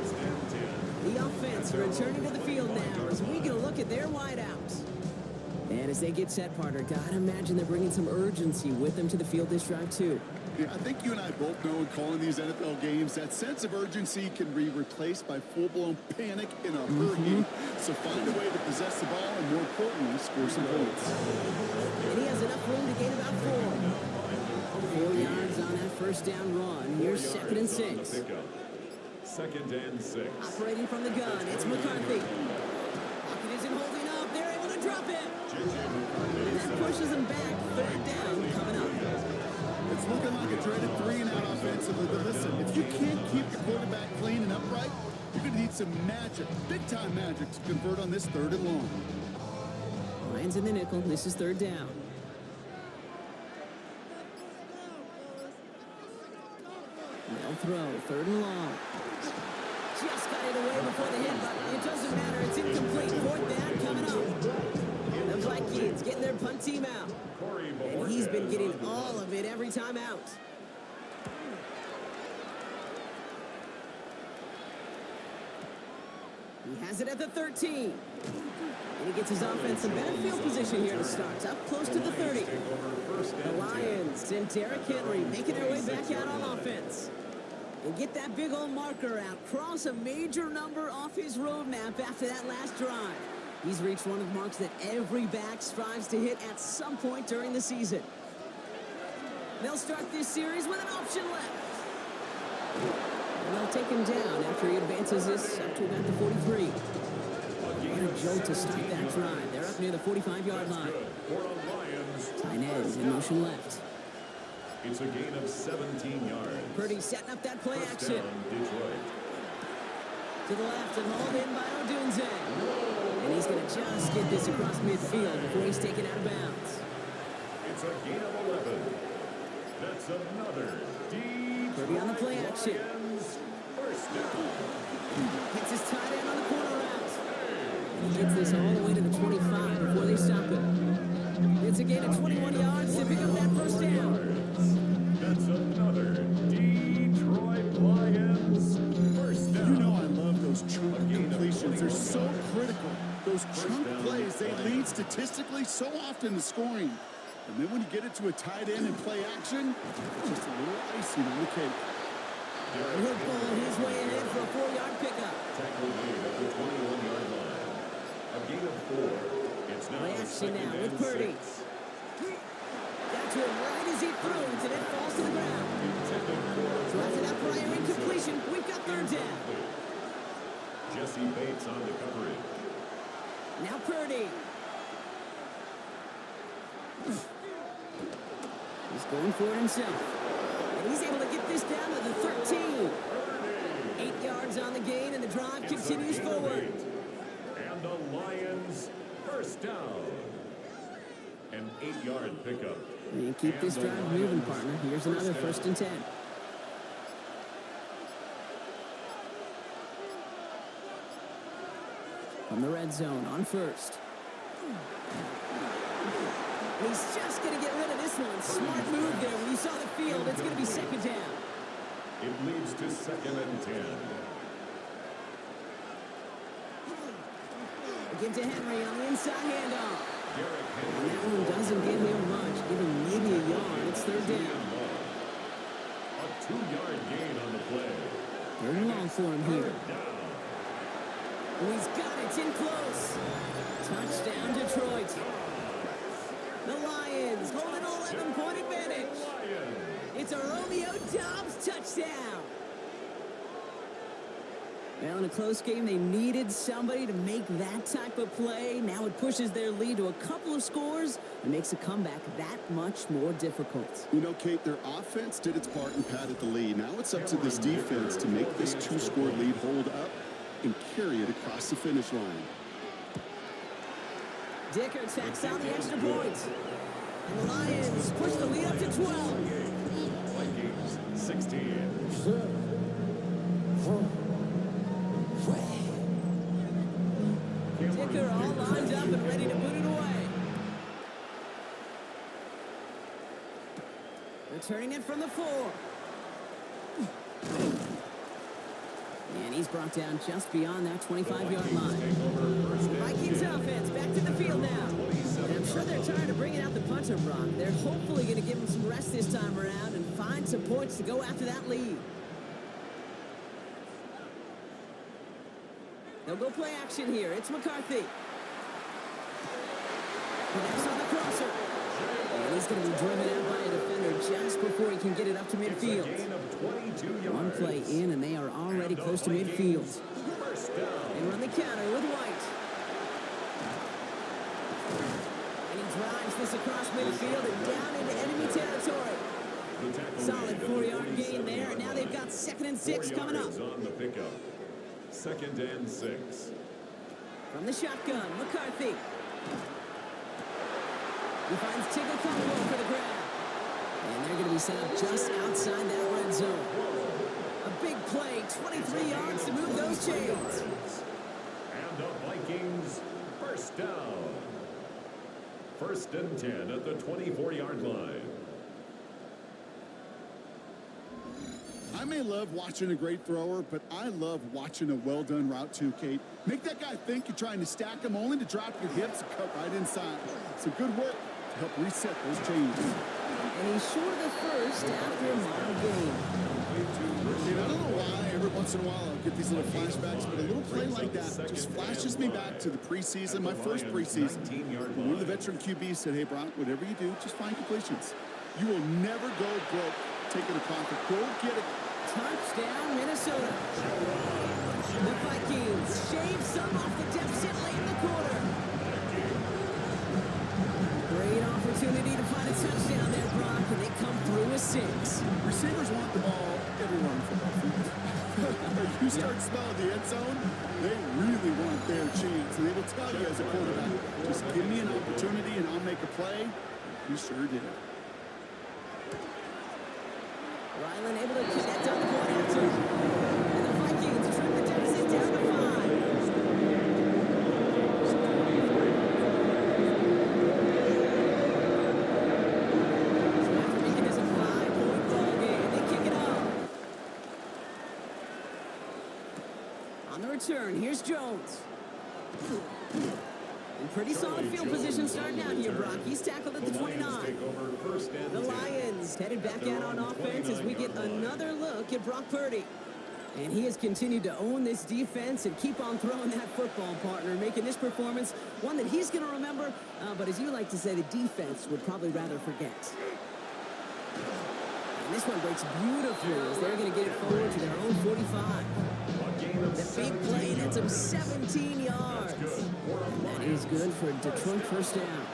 A: The offense returning to the field now as we get a look at their wideouts. And as they get set, partner, gotta imagine they're bringing some urgency with them to the field this drive, too.
B: Yeah, I think you and I both know in calling these NFL games, that sense of urgency can be replaced by full-blown panic in a hurry. So find a way to possess the ball and, more importantly, score some points.
A: And he has enough room to gain about 4. 4 yards on that 1st down run. Here's 2nd and 6.
C: 2nd and 6.
A: Operating from the gun, it's McCarthy. Pocket isn't holding up. They're able to drop it. And that pushes him back. 3rd down coming up.
B: It's looking like a dreaded 3 and out offensively, but listen, if you can't keep your quarterback clean and upright, you're going to need some magic, big-time magic, to convert on this 3rd and long.
A: Lions in the nickel. This is 3rd down. They'll throw. 3rd and long. Just got it away before the hit, but it doesn't matter. It's incomplete. 4th down coming up. The Vikings getting their punt team out. And he's been getting all of it every time out. He has it at the 13. And he gets his offense in better field position here to start. Up close to the 30. The Lions and Derrick Henry making their way back out on offense. And get that big old marker out. Cross a major number off his roadmap after that last drive. He's reached one of the marks that every back strives to hit at some point during the season. They'll start this series with an option left. And they'll take him down after he advances this up to about the 43. What a jolt to start that drive. They're up near the 45-yard line. Tight end in motion left.
C: It's a gain of 17 yards.
A: Purdy setting up that play
C: 1st
A: action.
C: down, Detroit.
A: To the left and hauled in by Odunze. And he's going to just get this across midfield before he's taken out of bounds.
C: It's a gain of 11. That's another deep.
A: Purdy on the play action.
C: 1st down.
A: Hits his tight end on the corner route. And he gets this all the way to the 25 before they stop him. It's a gain of 21 yards to pick up that 1st down.
C: That's another Detroit Lions 1st down.
B: You know I love those chunk completions. They're so critical. Those chunk plays, they lead statistically so often to scoring. And then when you get it to a tight end and play action, just a little icing on the cake.
A: He'll pull his way ahead for a 4-yard pickup.
C: Tackle made at the 21-yard line. A gain of 4. It's now
A: Play action
C: 2nd
A: now
C: and
A: with Purdy.
C: 6.
A: Got to him right as he throws, and it falls to the ground. So after that prior incompletion, we've got 3rd down.
C: Jesse Bates on the coverage.
A: Now Purdy. He's going for it himself. And he's able to get this down to the 13. 8 yards on the gain, and the drive continues forward.
C: And the Lions 1st down. An 8-yard pickup.
A: And keep this drive moving, partner. Here's another 1st and 10. From the red zone on 1st. He's just going to get rid of this one. Smart move there. When you saw the field, it's going to be 2nd down.
C: It leads to 2nd and 10.
A: Give to Henry on the inside handoff.
C: Derrick
A: And that one doesn't get him much. Give him maybe a yard. It's 3rd down.
C: A 2-yard gain on the play.
A: 3rd and long for him here.
C: Down.
A: Oh, he's got it. It's in close. Touchdown, Detroit. The Lions hold an 11-point advantage. It's a Romeo Doubs touchdown. Well, in a close game, they needed somebody to make that type of play. Now it pushes their lead to a couple of scores and makes a comeback that much more difficult.
B: You know, Kate, their offense did its part and padded the lead. Now it's up to this defense to make this two-score lead hold up and carry it across the finish line.
A: Dicker tacks on the extra point. And the Lions push the lead up to 12.
C: Vikings 16.
A: Dicker all lined up and ready to put it away. Returning it from the 4. And he's brought down just beyond that 25-yard line. Vikings offense back to the field now. And I'm sure they're tired of bringing out the punter, Brock. They're hopefully going to give him some rest this time around and find some points to go after that lead. They'll go play action here. It's McCarthy. Connects on the crosser. And he's going to be driven out by a defender just before he can get it up to midfield. One play in, and they are already close to midfield. They run the counter with White. And he drives this across midfield and down into enemy territory. Solid 4-yard gain there, and now they've got 2nd and 6 coming up.
C: On the pickup. 2nd and 6.
A: From the shotgun, McCarthy. He finds Tigger Caldwell for the grab. And they're going to be set up just outside that red zone. A big play, 23 yards to move those chains.
C: And the Vikings first down. 1st and 10 at the 24-yard line.
B: I may love watching a great thrower, but I love watching a well-done route too, Kate. Make that guy think you're trying to stack him only to drop your hips and cut right inside. Some good work to help reset those chains.
A: And he's short of the first after a mild game.
B: I don't know why every once in a while I'll get these little flashbacks, but a little play like that just flashes me back to the preseason, my first preseason. One of the veteran QBs said, hey, Brock, whatever you do, just find completions. You will never go broke taking a profit. Go get it.
A: Touchdown, Minnesota. The Vikings shave some off the deficit late in the quarter. Great opportunity to find a touchdown there, Brock, and they come through with 6.
B: Receivers want the ball everywhere on football field. You start smelling the end zone, they really want their chance. And they will tell you as a quarterback, just give me an opportunity and I'll make a play. He sure did.
A: Ryland able to connect on the point after. And the Vikings trim the deficit down to 5. So after making this a 5-point ball game, they kick it off. On the return, here's Jones. And pretty solid field position starting out here, Brock. He's tackled at the 29. The Lions headed back out on offense as we get another look at Brock Purdy. And he has continued to own this defense and keep on throwing that football, partner, making this performance one that he's going to remember, but as you like to say, the defense would probably rather forget. And this one breaks beautifully as they're going to get it forward to their own 45. The big play nets him 17 yards. And that is good for Detroit first down.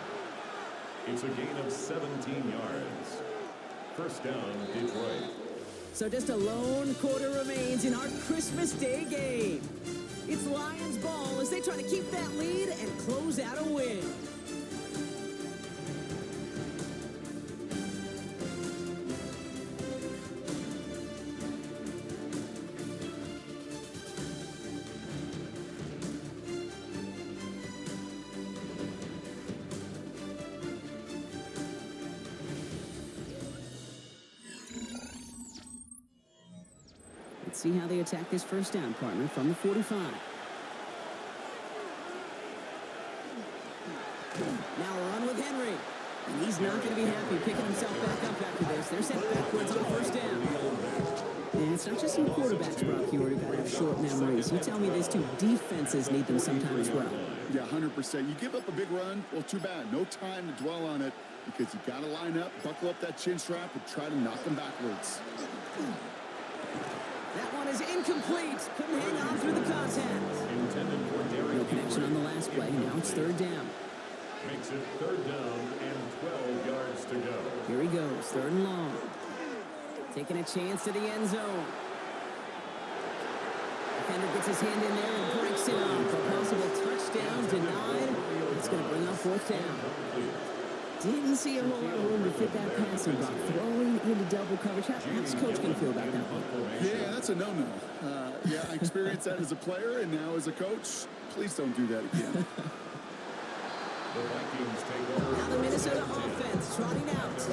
C: It's a gain of 17 yards. First down, Detroit.
A: So just a lone quarter remains in our Christmas Day game. It's Lions ball as they try to keep that lead and close out a win. Let's see how they attack this first down, partner, from the 45. Now a run with Henry. And he's not going to be happy picking himself back up after this. They're sent backwards on first down. And it's not just some quarterbacks, Brock, you got to have short memories. You tell me these two defenses need them sometime as well.
B: Yeah, 100%. You give up a big run, well, too bad. No time to dwell on it because you got to line up, buckle up that chin strap, and try to knock them backwards.
A: That one is incomplete. Couldn't hang on through the contact.
C: Intended for Derrick
A: No connection on the last play. Now it's third down.
C: Makes it third down and 12 yards to go.
A: Here he goes, third and long. Taking a chance to the end zone. Defender gets his hand in there and breaks it off. A possible touchdown denied. It's going to bring up fourth down. Didn't see a whole lot of room to fit that passing block. Throwing into double coverage. How's Coach going to feel about that one?
B: Yeah, that's a no-no. Yeah, I experienced that as a player and now as a coach. Please don't do that again.
C: The Vikings take over.
A: Now the Minnesota offense trotting out.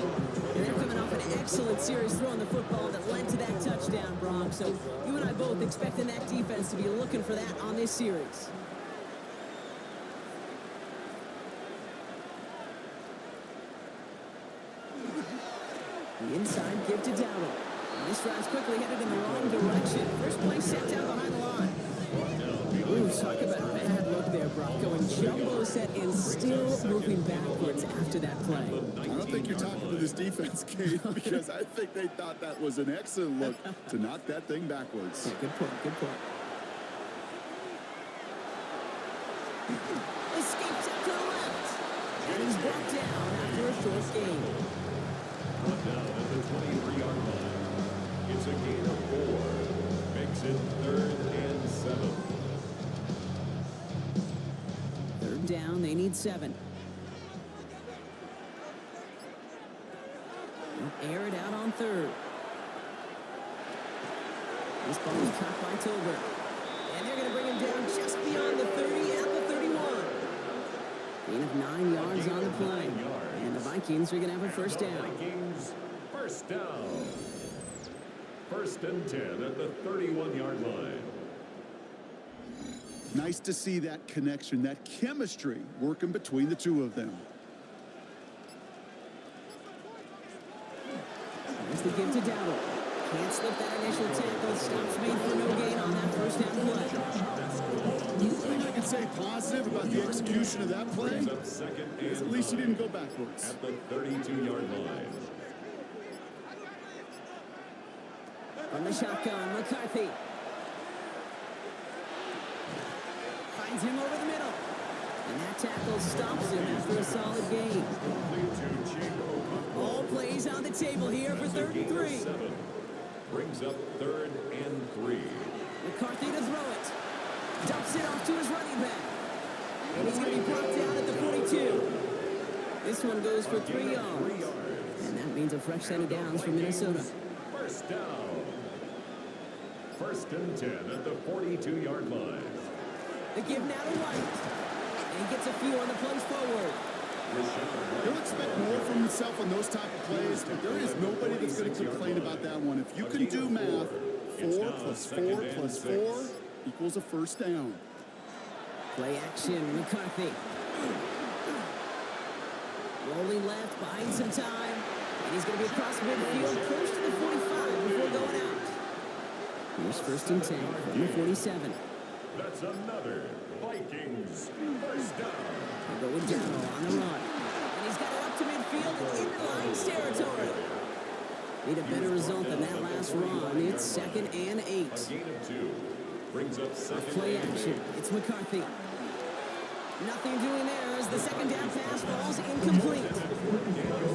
A: And they're coming off an excellent series throwing the football that led to that touchdown, Brock. So you and I both expecting that defense to be looking for that on this series. The inside give to Dowdle. This drive's quickly headed in the wrong direction. First play set down behind the line. Ooh, talk about a bad look there, Brock. Going jumbo set and still moving backwards after that play.
B: I don't think you're talking to this defense, Kate, because I think they thought that was an excellent look to knock that thing backwards.
A: Yeah, good point, good point. Escapes out to the left. And he's brought down after a short gain.
C: Brought down at the 23-yard line. It's a gain of 4. Makes it third and 7.
A: Third down, they need 7. They'll air it out on third. This ball is caught by Tolbert. And they're going to bring him down just beyond the 30 at the 31. Gain of 9 yards on the play. And the Vikings are going to have a first down.
C: Vikings, first down. First and 10 at the 31-yard line.
B: Nice to see that connection, that chemistry working between the two of them.
A: There's the give to Dowdle. Can't slip that initial tackle. Stops made for no gain on that first down play.
B: The thing I can say positive about the execution of that play is at least he didn't go backwards.
C: At the 32-yard line.
A: From the shotgun, McCarthy. Finds him over the middle. And that tackle stops him after a solid gain. All plays on the table here for third and 3.
C: Brings up third and 3.
A: McCarthy to throw it. Dumps it off to his running back. And he's going to be brought down at the 42. This one goes for 3 yards. And that means a fresh set of downs for Minnesota.
C: First down. First and 10 at the 42-yard line.
A: The give now to White. And he gets a few on the plunge forward.
B: He'll expect more from himself on those type of plays, but there is nobody that's going to complain about that one. If you can do math, 4 plus 4 plus 4 equals a first down.
A: Play action, McCarthy. Rolling left, buying some time. And he's going to be across midfield, close to the 45 before going out. Here's first and 10 from the 47.
C: That's another Vikings first down.
A: They'll go with Dowdle on the run. And he's got it up to midfield and into Lions territory. Need a better result than that last run. It's second and 8.
C: A gain of 2. Brings up second.
A: Play action. It's McCarthy. Nothing doing there as the second down pass falls incomplete.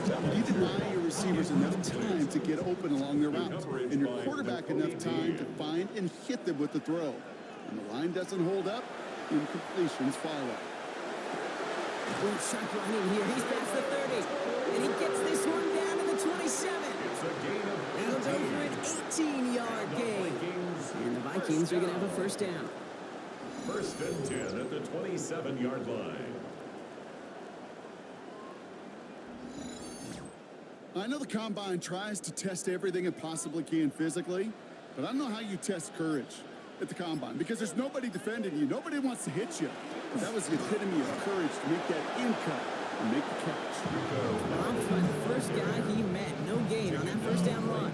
B: You need to buy your receivers enough time to get open along their route, and your quarterback enough time to find and hit them with the throw. When the line doesn't hold up, incompletions follow.
A: Good sharp running here. He's past the 30. And he gets this one down to the 27.
C: It's a gain of
A: That'll go for an 18-yard gain. And the Vikings are going to have a first down.
C: First and 10 at the 27-yard line.
B: I know the Combine tries to test everything it possibly can physically, but I don't know how you test courage at the Combine because there's nobody defending you. Nobody wants to hit you. But that was the epitome of courage to make that in cut and make the catch.
A: Bob for the first guy he met. No gain on that first down run.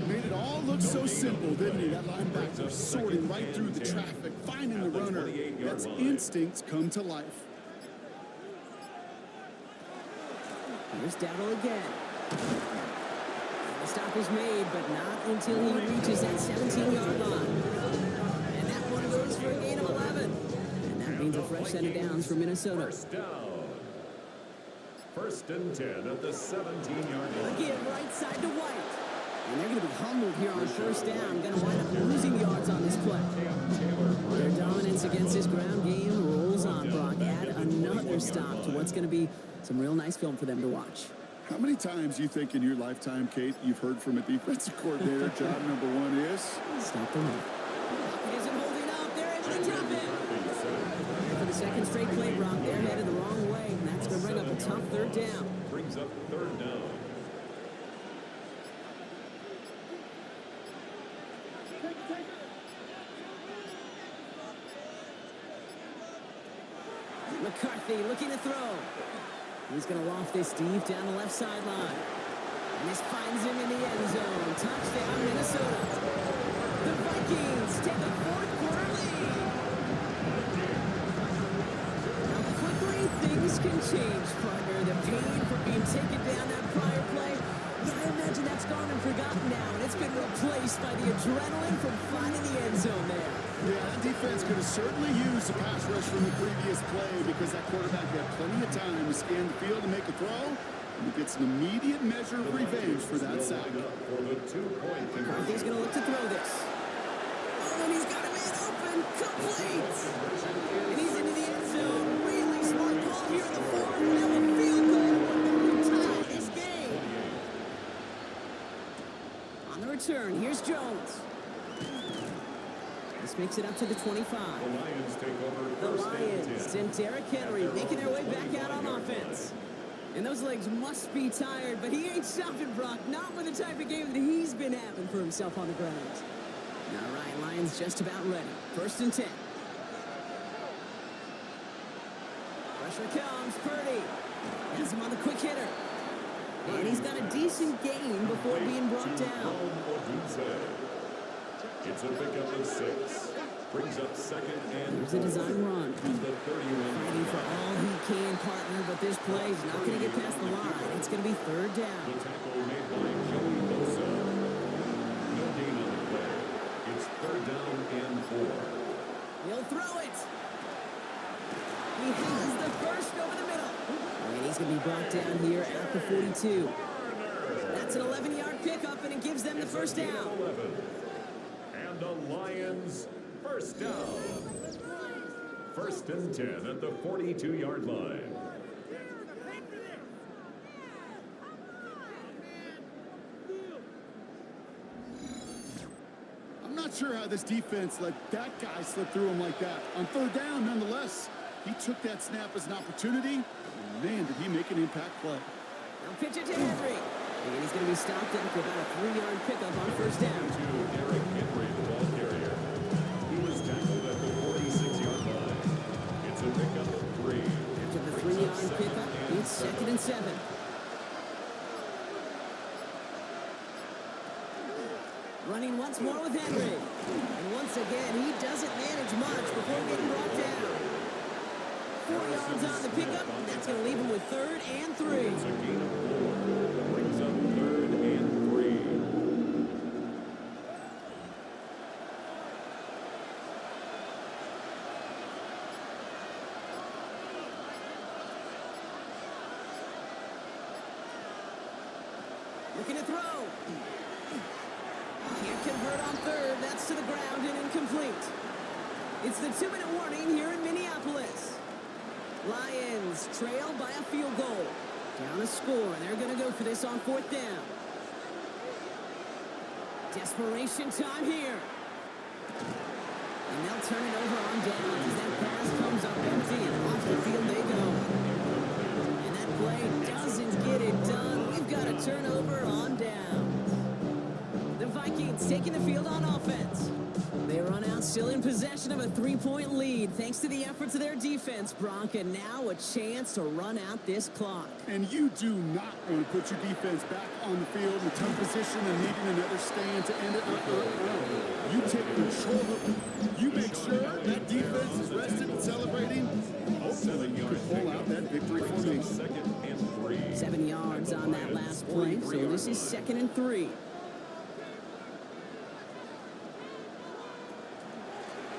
B: Made it all look so simple, didn't he? That linebacker sorting right through the traffic, finding the runner. That's instincts come to life.
A: Here's Dowdle again. The stop is made, but not until he reaches that 17-yard percent of downs for Minnesota.
C: First down. First and 10 at the 17-yard line.
A: Again, right side to White. And they're going to be humbled here on first down. Going to wind up losing yards on this play. Their dominance against this ground game rolls on, Brock. Add another stop to what's going to be some real nice film for them to watch.
B: How many times you think in your lifetime, Kate, you've heard from a defensive coordinator, job number one is?
A: Stop the run. Pocket isn't holding up. They're able to drop it. And for the second straight play, Brock, they're headed the wrong way. And that's going to bring up a tough third down.
C: Brings up third down.
A: McCarthy looking to throw. He's going to loft this deep down the left sideline. And this finds him in the end zone. Touchdown, Minnesota. The Vikings take a fourth quarter lead. How quickly things can change, partner. The pain from being taken down that prior play, yeah, I imagine that's gone and forgotten now. And it's been replaced by the adrenaline from finding the end zone there.
B: Yeah, that defense could have certainly used a pass rush from the previous play because that quarterback had plenty of time to scan the field and make a throw. And he gets an immediate measure of revenge for that sack.
A: McCarthy's going to look to throw this. Oh, and he's got a man open. Complete. And he's into the end zone. Really smart call here in the fourth. Now a field goal will tie this game. On the return, here's Jones. This makes it up to the 25.
C: The Lions take over
A: The
C: first and
A: Lions
C: 10.
A: and Derrick Henry making their way back out on offense. And those legs must be tired, but he ain't stopping, Brock. Not with the type of game that he's been having for himself on the ground. All right, Lions just about ready. First and 10. Pressure comes, Purdy. Has him on the quick hitter. And he's got a decent gain before being brought down.
C: It's a pickup of 6. Brings up second and
A: Here's a design run.
C: the 31.
A: Fighting for all he can, partner, but this play is not going to get past the line. It's going to be third
C: The
A: down.
C: tackle made by Joey Bosa. No gain on the play. It's third down and 4.
A: He'll throw it. He has the first over the middle. And he's going to be brought down here at the 42. That's an 11-yard pickup, and it gives them the first down.
C: 11. And the Lions first down. First and 10 at the 42-yard line.
B: I'm not sure how this defense let that guy slip through him like that. On third down, nonetheless, he took that snap as an opportunity. And man, did he make an impact play.
A: Now pitch it to Henry. And he's going to be stopped after about a 3-yard pickup on first down.
C: To Derrick Henry, the ball carrier. He was tackled at the 46-yard line. It's a pickup of 3.
A: After the 3-yard pickup, it's second and 7. Running once more with Henry. And once again, he doesn't manage much before getting brought down. 4 yards on the pickup, and that's going to leave him with third and 3.
C: It's a gain of 4. Brings up third and 3.
A: Looking to throw. Can't convert on third. That's to the ground and incomplete. It's the 2-minute warning here in Minneapolis. Lions trail by a field goal. Down a score, and they're going to go for this on fourth down. Desperation time here. And they'll turn it over on down as that pass comes up empty, and off the field they go. And that play doesn't get it done. We've got a turnover on down. The Vikings taking the field on offense. They run out still in possession of a 3-point lead thanks to the efforts of their defense, Brock, and now a chance to run out this clock.
B: And you do not want to put your defense back on the field in a tough position and needing another stand to end it. You take control of it. You make sure that defense is rested and celebrating. Hopefully you can pull out that victory formation.
C: Second and 3.
A: 7 yards on that last play, so this is second and 3.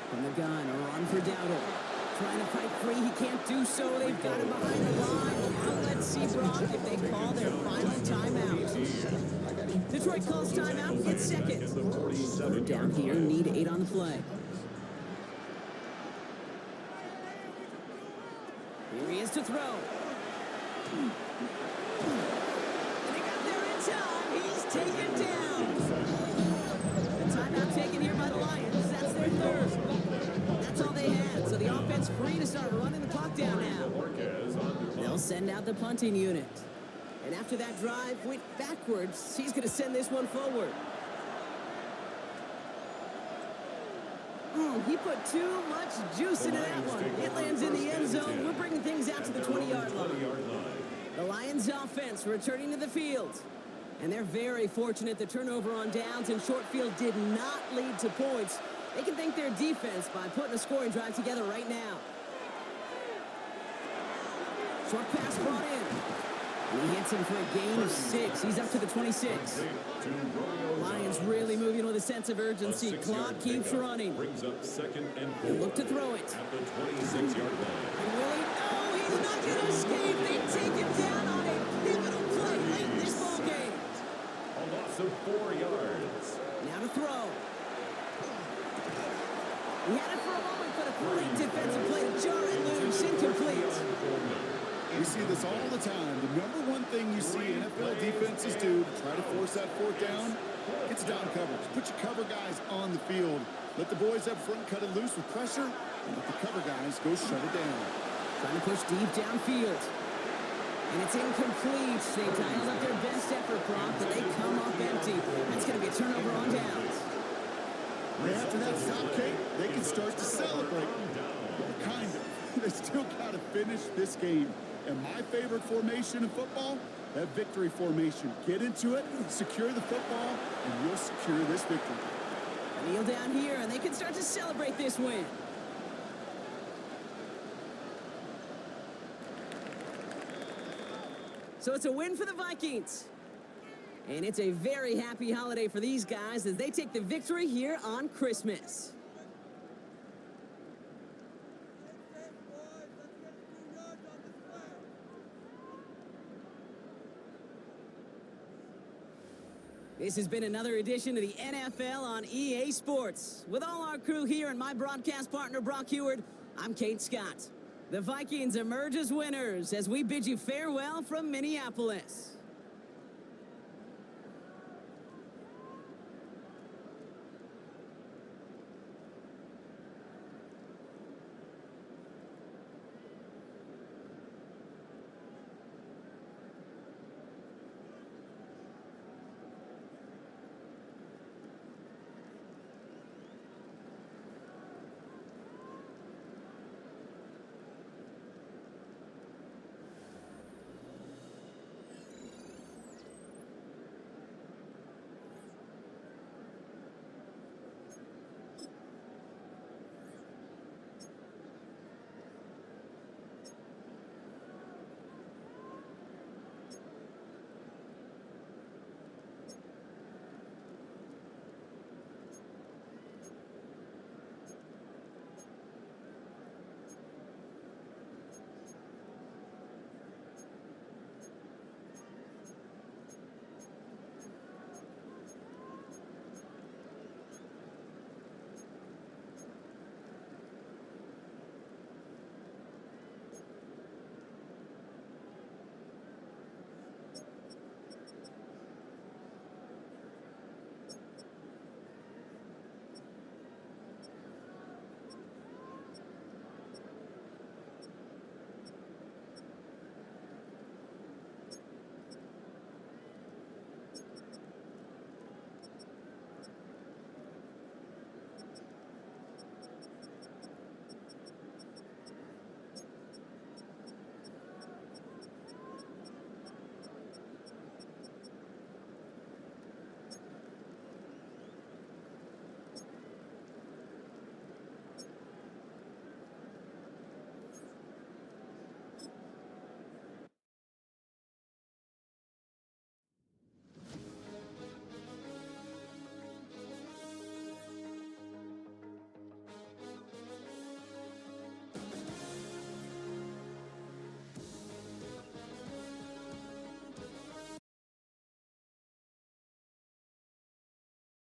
A: From the gun, a run for Dowdle. Trying to fight free, he can't do so. They've got him behind the line. Now let's see, Brock, if they call their final timeout. Detroit calls timeout, gets second. Third down here, need 8 on the play. Here he is to throw. And he got there in time. He's taken down. The timeout taken here by the Lions. That's their third. That's all they had. So the offense free to start running the clock down now. They'll send out the punting unit. And after that drive went backwards, he's going to send this one forward. He put too much juice into that one. It lands in the end zone. We're bringing things out to the 20-yard line. The Lions offense returning to the field. And they're very fortunate the turnover on downs and short field did not lead to points. They can thank their defense by putting a scoring drive together right now. Short pass brought in. And he hits him for a gain of 6. He's up to the 26. Lions really moving with a sense of urgency. Clock keeps running.
C: Brings up second and
A: They look to throw it.
C: at the 26-yard line.
A: And Willie, no, he's not going to escape. They take him down on a pivotal play late in this ball game.
C: A loss of 4 yards.
A: Now to throw. He had it for a moment, but a great defensive play to jar it loose. Incomplete.
B: We see this all the time. The number one thing you see NFL defenses do to try to force that fourth down, it's down coverage. Put your cover guys on the field. Let the boys up front cut it loose with pressure, and let the cover guys go shut it down.
A: Trying to push deep downfield. And it's incomplete. They dialed up their best effort, Brock, but they come up empty. That's going to be a turnover on downs.
B: Right after that stop, Kate, they can start to celebrate. Well, kind of. They still got to finish this game. And my favorite formation in football, that victory formation. Get into it, secure the football, and you'll secure this victory.
A: Kneel down here, and they can start to celebrate this win. So it's a win for the Vikings. And it's a very happy holiday for these guys as they take the victory here on Christmas. This has been another edition of the NFL on EA Sports. With all our crew here and my broadcast partner, Brock Heward, I'm Kate Scott. The Vikings emerge as winners as we bid you farewell from Minneapolis.